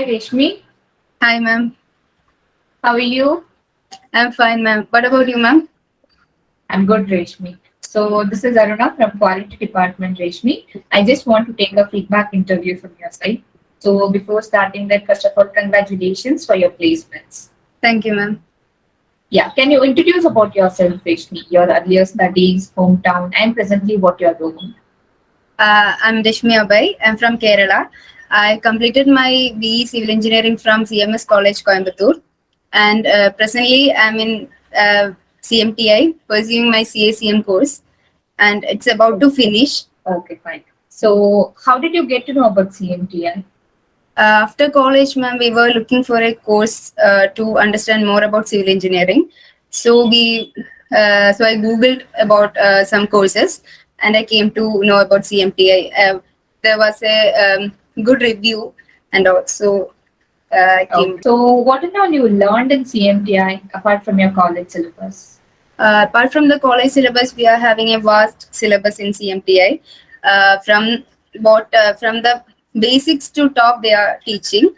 Hi, Reshmi. Hi, ma'am. How are you? I'm fine, ma'am. What about you, ma'am? I'm good, Reshmi. So, this is Aruna from Quality Department, Reshmi. I just want to take a feedback interview from your side. So, before starting that, first of all, congratulations for your placements. Thank you, ma'am. Yeah, can you introduce about yourself, Reshmi, your earlier studies, hometown, and presently what you're doing? I'm Reshmi Abai. I'm from Kerala. I completed my BE Civil Engineering from CMS College, Coimbatore. And presently, I'm in CMTI pursuing my CACM course. And it's about to finish. Okay, fine. So, how did you get to know about CMTI? After college, ma'am, we were looking for a course to understand more about civil engineering. So I googled about some courses, and I came to know about CMTI. There was a good review, and also I came. So, what did all you learned in CMTI apart from your college syllabus? Apart from the college syllabus, we are having a vast syllabus in CMTI. From the basics to top, they are teaching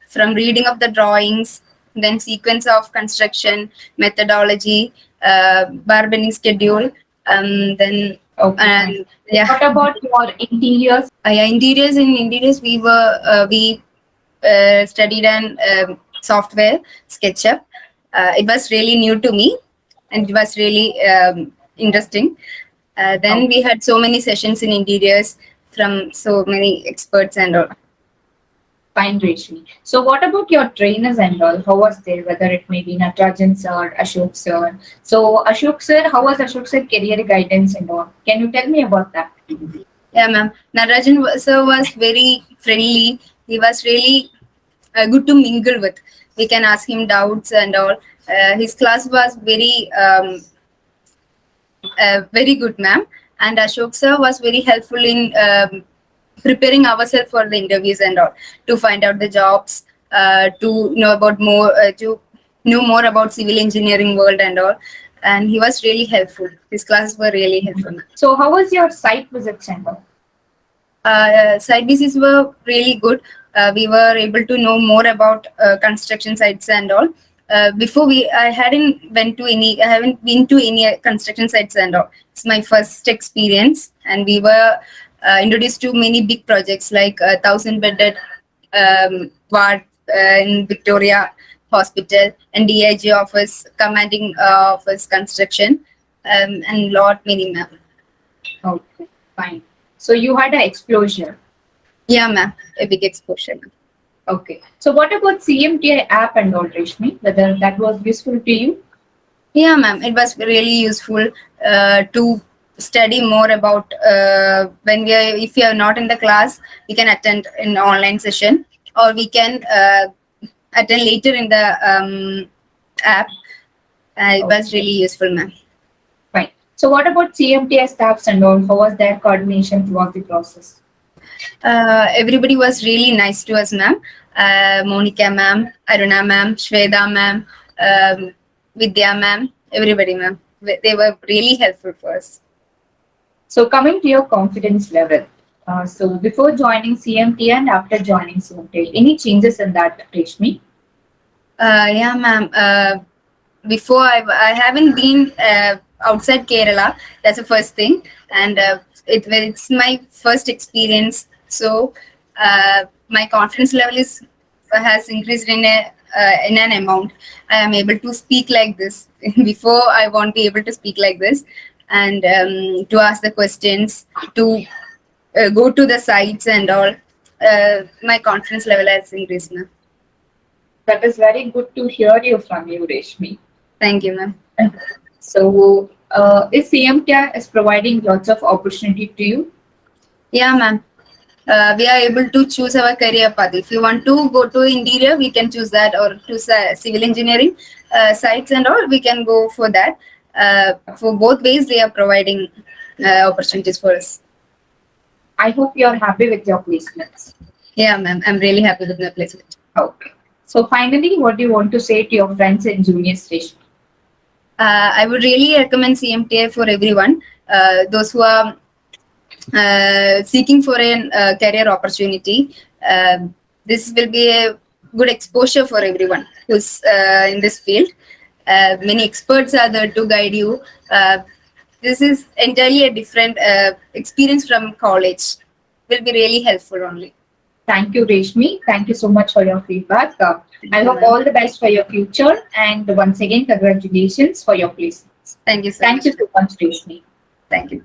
from reading of the drawings, then sequence of construction, methodology, bar bending schedule, then Okay, and fine. yeah. What about your interiors? Yeah, interiors we studied an software SketchUp. It was really new to me, and it was really interesting. Then we had so many sessions in interiors from so many experts and all. Fine, Reshmi. So, what about your trainers and all? How was there? Whether it may be Natarajan sir, Ashok sir. So, Ashok sir, how was Ashok sir career guidance and all? Can you tell me about that? Yeah, ma'am. Sir was very friendly. He was really good to mingle with. We can ask him doubts and all. His class was very good, ma'am. And Ashok sir was very helpful in preparing ourselves for the interviews and all, to find out the jobs, to know more about civil engineering world and all. And he was really helpful. His classes were really helpful. So, how was your site visits and all? Site visits were really good. We were able to know more about construction sites and all. I haven't been to any construction sites and all. It's my first experience, and we were introduced to many big projects like 1,000 bedded ward in Victoria Hospital and DIG office, commanding office construction, and lot many, ma'am. Okay, fine. So, you had an exposure. Yeah, ma'am, a big exposure. Okay. So, what about CMTI app and all, Reshmi? Whether that was useful to you? Yeah, ma'am. It was really useful to study more about if we are not in the class, we can attend an online session, or we can attend later in the app. It was really useful, ma'am. Fine. So, what about CMTI staffs and all? How was their coordination throughout the process? Everybody was really nice to us, ma'am. Monica ma'am, Aruna ma'am, Shweda ma'am, Vidya ma'am, everybody, ma'am. They were really helpful for us. So, coming to your confidence level. So, before joining CMT and after joining CMT, any changes in that, Reshmi? Yeah, ma'am. Before I haven't been outside Kerala. That's the first thing, and it's my first experience. So my confidence level has increased in an amount. I am able to speak like this. Before, I won't be able to speak like this, and to ask the questions, to go to the sites and all. My confidence level has increased, ma'am. That is very good to hear you from you, Reshmi. Thank you, ma'am. So, is CMTI is providing lots of opportunity to you? Yeah, ma'am. We are able to choose our career path. If you want to go to interior, we can choose that, or to civil engineering sites and all, we can go for that. For both ways, they are providing opportunities for us. I hope you are happy with your placements. Yeah, ma'am. I'm really happy with my placement. Okay. So, finally, what do you want to say to your friends and juniors, Reshmi? I would really recommend CMTA for everyone. Those who are seeking for a career opportunity. this will be a good exposure for everyone who's in this field. Many experts are there to guide you. This is entirely a different experience from college. Will be really helpful only. Thank you, Reshmi. Thank you so much for your feedback. I hope all the best for your future. And once again, congratulations for your placements. Thank you so Thank much. you so much, Reshmi. Thank you.